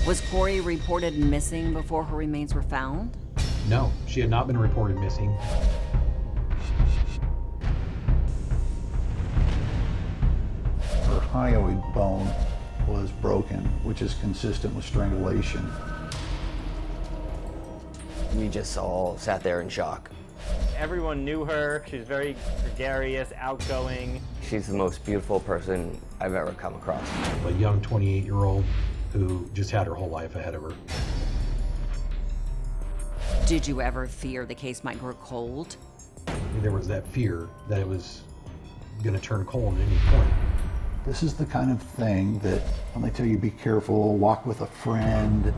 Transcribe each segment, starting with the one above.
Was Cori reported missing before her remains were found? No, she had not been reported missing. Her hyoid bone was broken, which is consistent with strangulation. We just all sat there in shock. Everyone knew her. She was very gregarious, outgoing. She's the most beautiful person I've ever come across. A young 28-year-old who just had her whole life ahead of her. Did you ever fear the case might grow cold? There was that fear that it was going to turn cold at any point. This is the kind of thing that when they tell you be careful, walk with a friend.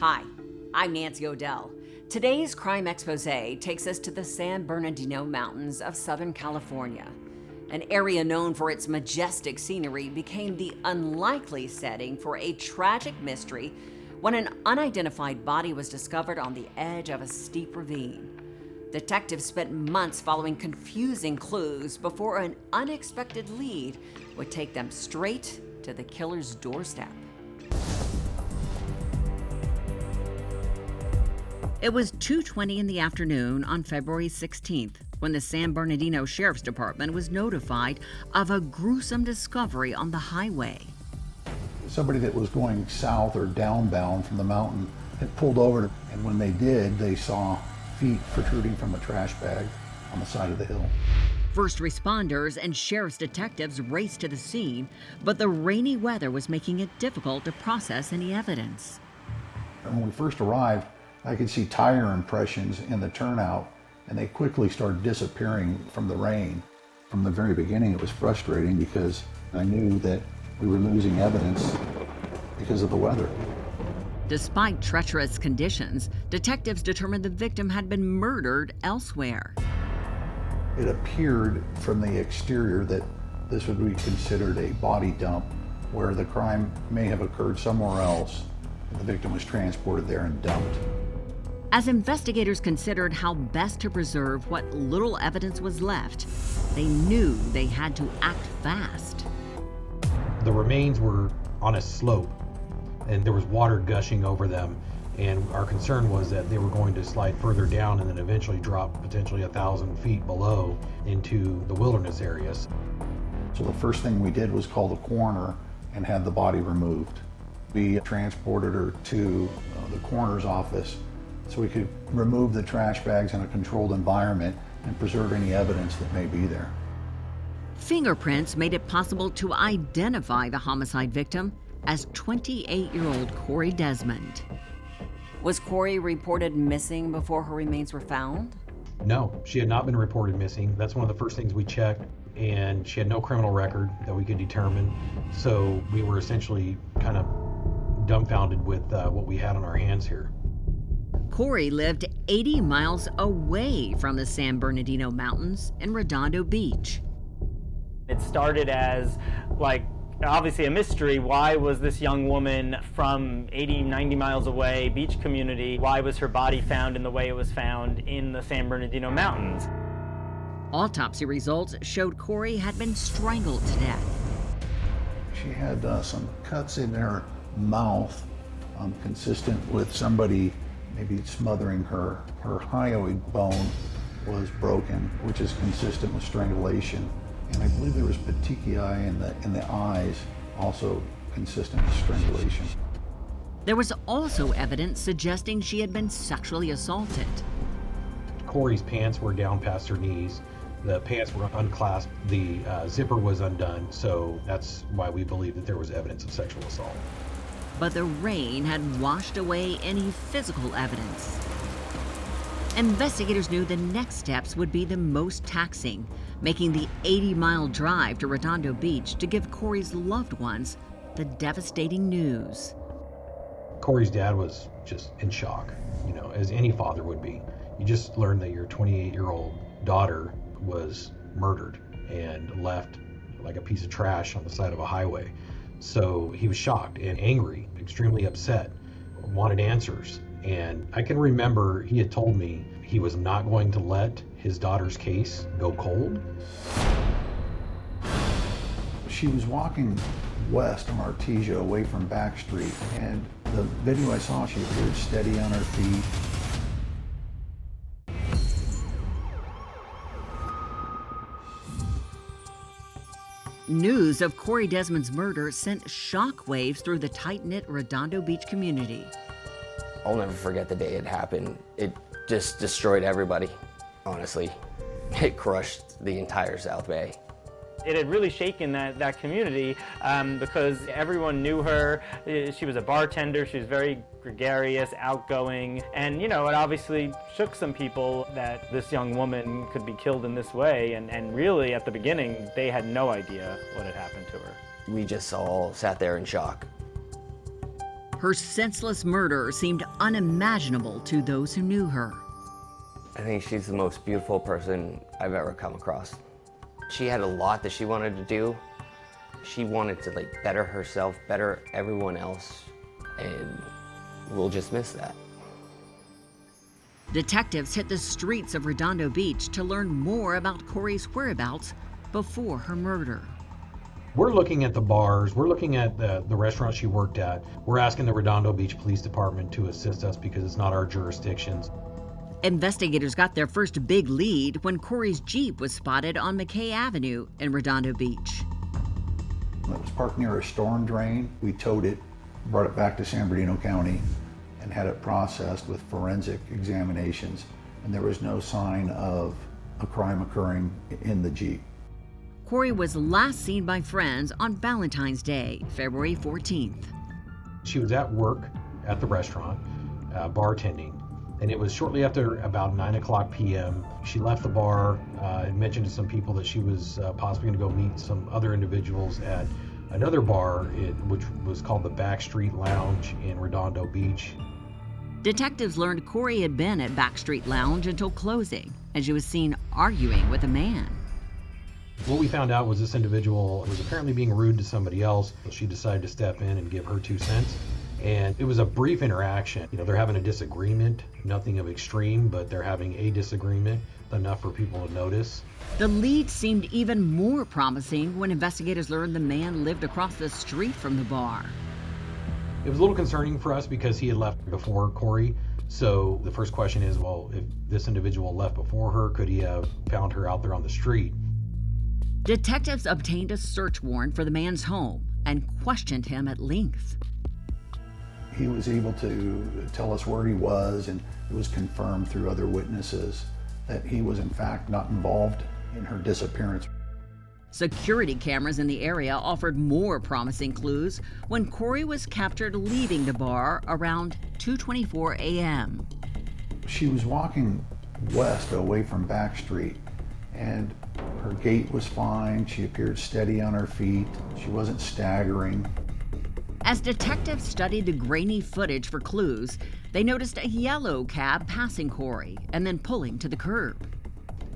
Hi, I'm Nancy O'Dell. Today's Crime Exposé takes us to the San Bernardino Mountains of Southern California. An area known for its majestic scenery became the unlikely setting for a tragic mystery when an unidentified body was discovered on the edge of a steep ravine. Detectives spent months following confusing clues before an unexpected lead would take them straight to the killer's doorstep. It was 2:20 in the afternoon on February 16th when the San Bernardino Sheriff's Department was notified of a gruesome discovery on the highway. Somebody that was going south or downbound from the mountain had pulled over, and when they did, they saw feet protruding from a trash bag on the side of the hill. First responders and sheriff's detectives raced to the scene, but the rainy weather was making it difficult to process any evidence. And when we first arrived, I could see tire impressions in the turnout, and they quickly started disappearing from the rain. From the very beginning, it was frustrating because I knew that we were losing evidence because of the weather. Despite treacherous conditions, detectives determined the victim had been murdered elsewhere. It appeared from the exterior that this would be considered a body dump, where the crime may have occurred somewhere else. The victim was transported there and dumped. As investigators considered how best to preserve what little evidence was left, they knew they had to act fast. The remains were on a slope, and there was water gushing over them, and our concern was that they were going to slide further down and then eventually drop potentially 1,000 feet below into the wilderness areas. So the first thing we did was call the coroner and had the body removed. We transported her to the coroner's office so we could remove the trash bags in a controlled environment and preserve any evidence that may be there. Fingerprints made it possible to identify the homicide victim as 28-year-old Cori Desmond. Was Cori reported missing before her remains were found? No, she had not been reported missing. That's one of the first things we checked, and she had no criminal record that we could determine. So we were essentially kind of dumbfounded with what we had on our hands here. Cori lived 80 miles away from the San Bernardino Mountains in Redondo Beach. It started as obviously a mystery. Why was this young woman from 80, 90 miles away, beach community, why was her body found in the way it was found in the San Bernardino Mountains? Autopsy results showed Cori had been strangled to death. She had some cuts in her mouth, consistent with somebody maybe smothering her. Her hyoid bone was broken, which is consistent with strangulation. And I believe there was petechiae in the eyes, also consistent with strangulation. There was also evidence suggesting she had been sexually assaulted. Cori's pants were down past her knees. The pants were unclasped. The zipper was undone. So that's why we believe that there was evidence of sexual assault. But the rain had washed away any physical evidence. Investigators knew the next steps would be the most taxing, making the 80-mile drive to Redondo Beach to give Cori's loved ones the devastating news. Cori's dad was just in shock, as any father would be. You just learned that your 28-year-old daughter was murdered and left like a piece of trash on the side of a highway. So he was shocked and angry, extremely upset, wanted answers. And I can remember he had told me he was not going to let his daughter's case go cold. She was walking west on Artesia away from Back Street, and the video I saw, she appeared steady on her feet. News of Cori Desmond's murder sent shockwaves through the tight-knit Redondo Beach community. I'll never forget the day it happened. It just destroyed everybody, honestly. It crushed the entire South Bay. It had really shaken that community because everyone knew her. She was a bartender. She was very gregarious, outgoing, and it obviously shook some people that this young woman could be killed in this way. And really, at the beginning, they had no idea what had happened to her. We just all sat there in shock. Her senseless murder seemed unimaginable to those who knew her. I think she's the most beautiful person I've ever come across. She had a lot that she wanted to do. She wanted to better herself, better everyone else, and we'll just miss that. Detectives hit the streets of Redondo Beach to learn more about Cori's whereabouts before her murder. We're looking at the bars, we're looking at the restaurant she worked at. We're asking the Redondo Beach Police Department to assist us because it's not our jurisdictions. Investigators got their first big lead when Cori's Jeep was spotted on McKay Avenue in Redondo Beach. It was parked near a storm drain. We towed it, brought it back to San Bernardino County, and had it processed with forensic examinations, and there was no sign of a crime occurring in the Jeep. Cori was last seen by friends on Valentine's Day, February 14th. She was at work at the restaurant, bartending, and it was shortly after about 9:00 p.m. She left the bar and mentioned to some people that she was possibly going to go meet some other individuals at another bar, which was called the Backstreet Lounge in Redondo Beach. Detectives learned Cori had been at Backstreet Lounge until closing, and she was seen arguing with a man. What we found out was this individual was apparently being rude to somebody else. She decided to step in and give her 2 cents. And it was a brief interaction. They're having a disagreement, nothing of extreme, but they're having a disagreement, enough for people to notice. The lead seemed even more promising when investigators learned the man lived across the street from the bar. It was a little concerning for us because he had left before Cori. So the first question is, well, if this individual left before her, could he have found her out there on the street? Detectives obtained a search warrant for the man's home and questioned him at length. He was able to tell us where he was, and it was confirmed through other witnesses that he was in fact not involved in her disappearance. Security cameras in the area offered more promising clues when Cori was captured leaving the bar around 2:24 a.m. She was walking west away from Back Street, and her gait was fine. She appeared steady on her feet. She wasn't staggering. As detectives studied the grainy footage for clues, they noticed a yellow cab passing Cori and then pulling to the curb.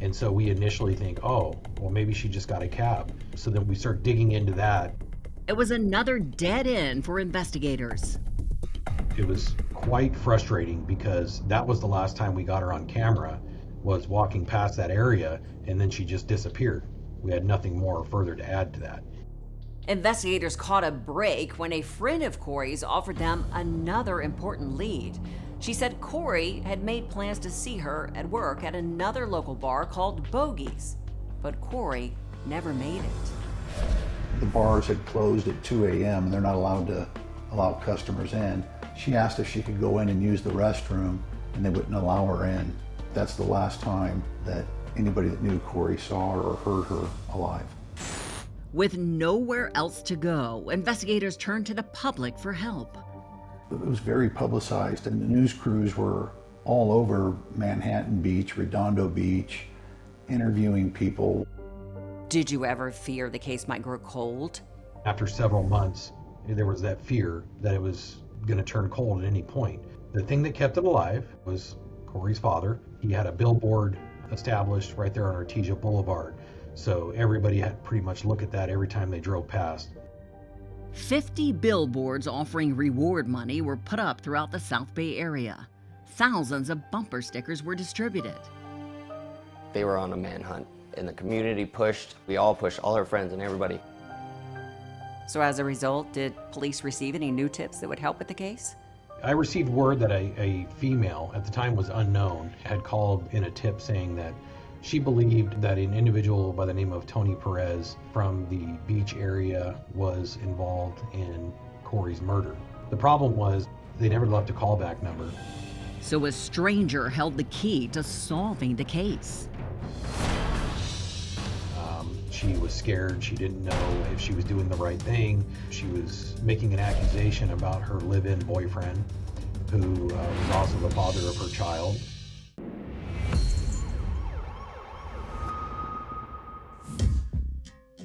And so we initially think, oh, well, maybe she just got a cab. So then we start digging into that. It was another dead end for investigators. It was quite frustrating because that was the last time we got her on camera, was walking past that area, and then she just disappeared. We had nothing more further to add to that. Investigators caught a break when a friend of Cori's offered them another important lead. She said Cori had made plans to see her at work at another local bar called Bogey's, but Cori never made it. The bars had closed at 2 a.m. and they're not allowed to allow customers in. She asked if she could go in and use the restroom, and they wouldn't allow her in. That's the last time that anybody that knew Cori saw her or heard her alive. With nowhere else to go, investigators turned to the public for help. It was very publicized, and the news crews were all over Manhattan Beach, Redondo Beach, interviewing people. Did you ever fear the case might grow cold? After several months, there was that fear that it was going to turn cold at any point. The thing that kept it alive was Cori's father. He had a billboard established right there on Artesia Boulevard. So everybody had pretty much look at that every time they drove past. 50 billboards offering reward money were put up throughout the South Bay area. Thousands of bumper stickers were distributed. They were on a manhunt, and the community pushed. We all pushed, all our friends and everybody. So as a result, did police receive any new tips that would help with the case? I received word that a female, at the time was unknown, had called in a tip saying that she believed that an individual by the name of Tony Perez from the beach area was involved in Cori's murder. The problem was they never left a callback number. So a stranger held the key to solving the case. She was scared. She didn't know if she was doing the right thing. She was making an accusation about her live-in boyfriend, who was also the father of her child.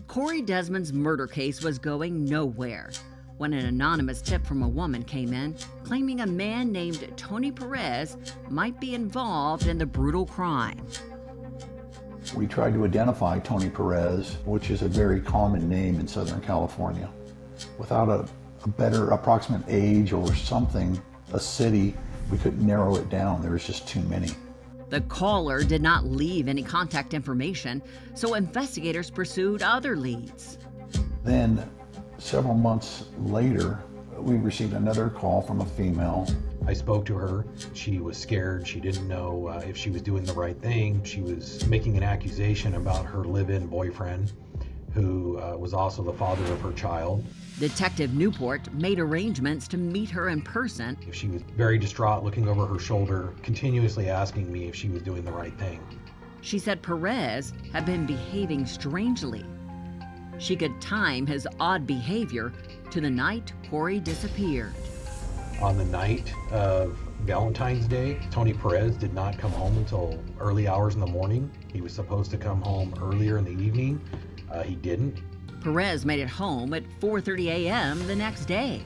Cori Desmond's murder case was going nowhere when an anonymous tip from a woman came in claiming a man named Tony Perez might be involved in the brutal crime. We tried to identify Tony Perez, which is a very common name in Southern California. Without a better approximate age or something, a city, we couldn't narrow it down. There was just too many. The caller did not leave any contact information, so investigators pursued other leads. Then, several months later, we received another call from a female. I spoke to her. She was scared. She didn't know if she was doing the right thing. She was making an accusation about her live-in boyfriend, who was also the father of her child. Detective Newport made arrangements to meet her in person. She was very distraught, looking over her shoulder, continuously asking me if she was doing the right thing. She said Perez had been behaving strangely. She could time his odd behavior to the night Cori disappeared. On the night of Valentine's Day, Tony Perez did not come home until early hours in the morning. He was supposed to come home earlier in the evening. He didn't. Perez made it home at 4:30 a.m. the next day.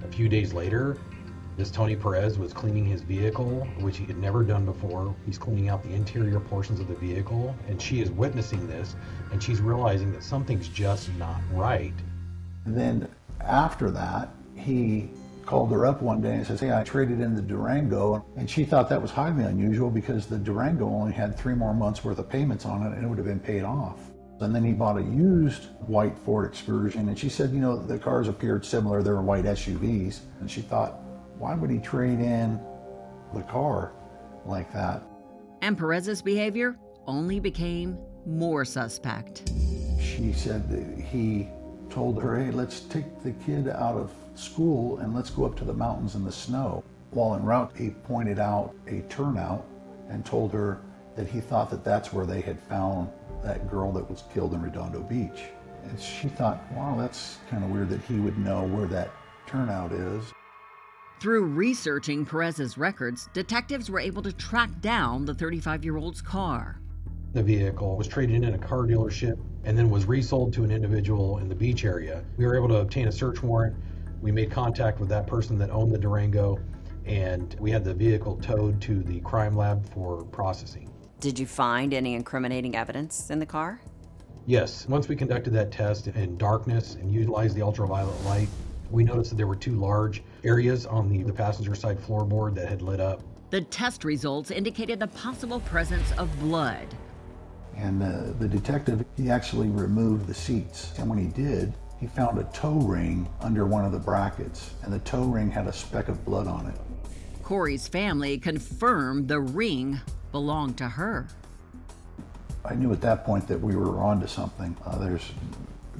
A few days later, this Tony Perez was cleaning his vehicle, which he had never done before. He's cleaning out the interior portions of the vehicle, and she is witnessing this, and she's realizing that something's just not right. And then after that, he called her up one day and says, "Hey, I traded in the Durango." And she thought that was highly unusual because the Durango only had 3 more months worth of payments on it and it would have been paid off. And then he bought a used white Ford Excursion, and she said, you know, the cars appeared similar. They were white SUVs. And she thought, why would he trade in the car like that? And Perez's behavior only became more suspect. She said that he told her, hey, let's take the kid out of school and let's go up to the mountains in the snow. While en route, he pointed out a turnout and told her that he thought that that's where they had found that girl that was killed in Redondo Beach. And she thought, wow, that's kind of weird that he would know where that turnout is. Through researching Perez's records, detectives were able to track down the 35-year-old's car. The vehicle was traded in a car dealership and then was resold to an individual in the beach area. We were able to obtain a search warrant. We made contact with that person that owned the Durango, and we had the vehicle towed to the crime lab for processing. Did you find any incriminating evidence in the car? Yes, once we conducted that test in darkness and utilized the ultraviolet light, we noticed that there were 2 large areas on the passenger side floorboard that had lit up. The test results indicated the possible presence of blood. And the detective, he actually removed the seats. And when he did, he found a toe ring under one of the brackets, and the toe ring had a speck of blood on it. Cori's family confirmed the ring belonged to her. I knew at that point that we were onto something. There's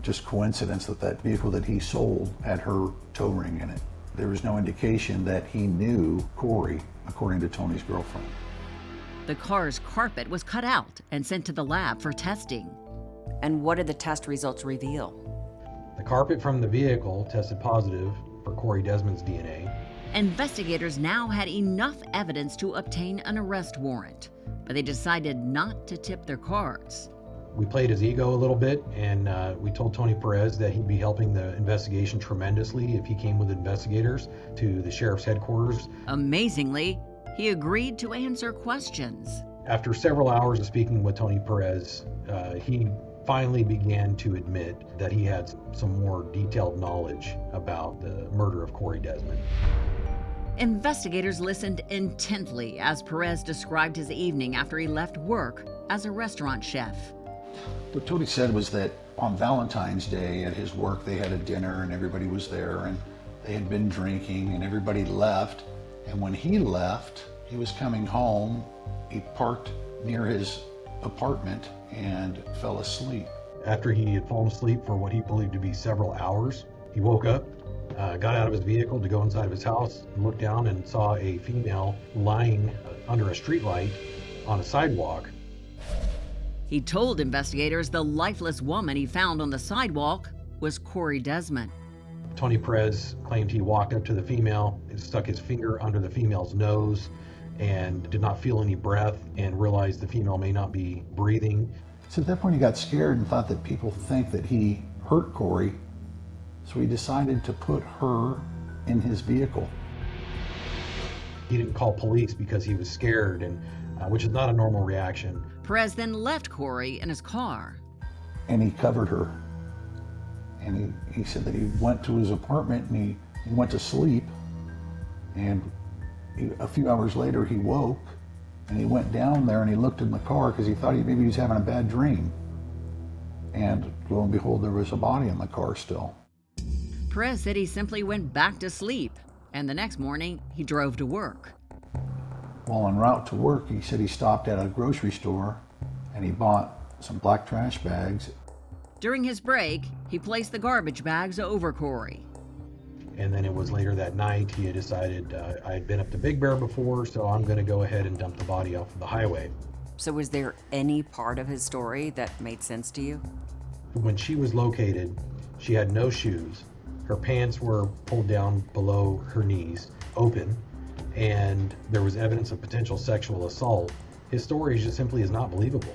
just coincidence that that vehicle that he sold had her toe ring in it. There was no indication that he knew Cori, according to Tony's girlfriend. The car's carpet was cut out and sent to the lab for testing. And what did the test results reveal? The carpet from the vehicle tested positive for Cori Desmond's DNA. Investigators now had enough evidence to obtain an arrest warrant, but they decided not to tip their cards. We played his ego a little bit, and we told Tony Perez that he'd be helping the investigation tremendously if he came with investigators to the sheriff's headquarters. Amazingly, he agreed to answer questions. After several hours of speaking with Tony Perez, he finally began to admit that he had some more detailed knowledge about the murder of Cori Desmond. Investigators listened intently as Perez described his evening after he left work as a restaurant chef. What Tony said was that on Valentine's Day at his work, they had a dinner and everybody was there and they had been drinking and everybody left. And when he left, he was coming home. He parked near his apartment and fell asleep. After he had fallen asleep for what he believed to be several hours, he woke up, got out of his vehicle to go inside of his house, and looked down and saw a female lying under a streetlight on a sidewalk. He told investigators the lifeless woman he found on the sidewalk was Cori Desmond. Tony Perez claimed he walked up to the female, stuck his finger under the female's nose, and did not feel any breath and realized the female may not be breathing. So at that point he got scared and thought that people think that he hurt Cori, so he decided to put her in his vehicle. He didn't call police because he was scared, and which is not a normal reaction. Perez then left Cori in his car. And he covered her. And he said that he went to his apartment and he went to sleep, and a few hours later he woke and he went down there and he looked in the car because he thought maybe he was having a bad dream. And lo and behold, there was a body in the car still. Perez said he simply went back to sleep, and the next morning he drove to work. While en route to work, he said he stopped at a grocery store and he bought some black trash bags. During his break, he placed the garbage bags over Cori. And then it was later that night he had decided, I had been up to Big Bear before, so I'm going to go ahead and dump the body off of the highway. So was there any part of his story that made sense to you? When she was located, she had no shoes. Her pants were pulled down below her knees, open, and there was evidence of potential sexual assault. His story just simply is not believable.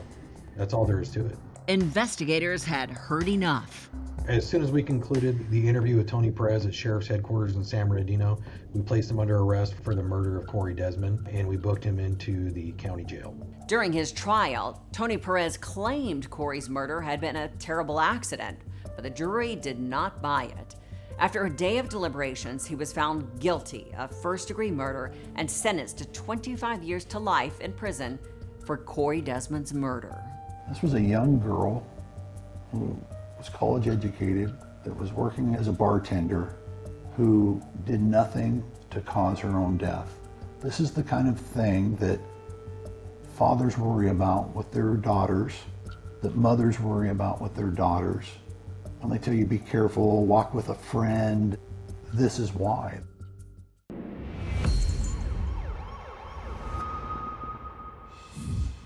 That's all there is to it. Investigators had heard enough. As soon as we concluded the interview with Tony Perez at Sheriff's Headquarters in San Bernardino, we placed him under arrest for the murder of Cori Desmond, and we booked him into the county jail. During his trial, Tony Perez claimed Cori's murder had been a terrible accident, but the jury did not buy it. After a day of deliberations, he was found guilty of first-degree murder and sentenced to 25 years to life in prison for Cori Desmond's murder. This was a young girl who was college educated, that was working as a bartender, who did nothing to cause her own death. This is the kind of thing that fathers worry about with their daughters, that mothers worry about with their daughters. When they tell you be careful, walk with a friend, this is why.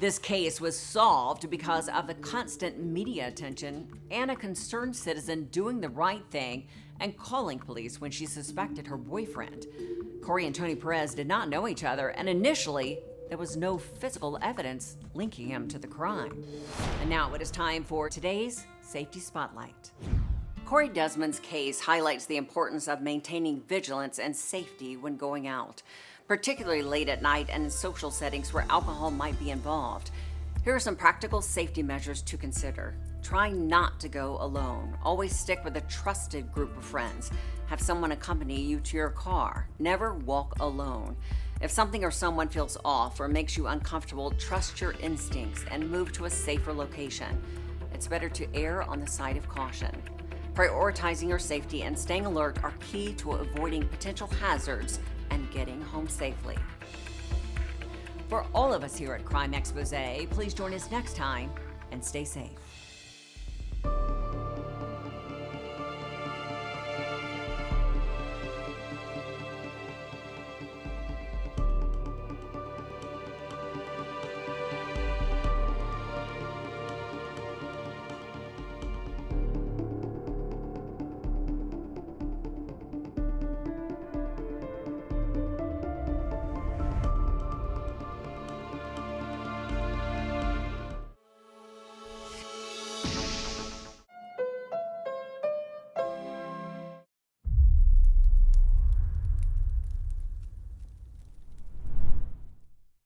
This case was solved because of the constant media attention and a concerned citizen doing the right thing and calling police when she suspected her boyfriend. Cori and Tony Perez did not know each other, and initially, there was no physical evidence linking him to the crime. And now it is time for today's Safety Spotlight. Cori Desmond's case highlights the importance of maintaining vigilance and safety when going out, particularly late at night and in social settings where alcohol might be involved. Here are some practical safety measures to consider. Try not to go alone. Always stick with a trusted group of friends. Have someone accompany you to your car. Never walk alone. If something or someone feels off or makes you uncomfortable, trust your instincts and move to a safer location. It's better to err on the side of caution. Prioritizing your safety and staying alert are key to avoiding potential hazards and getting home safely. For all of us here at Crime Exposé, please join us next time and stay safe.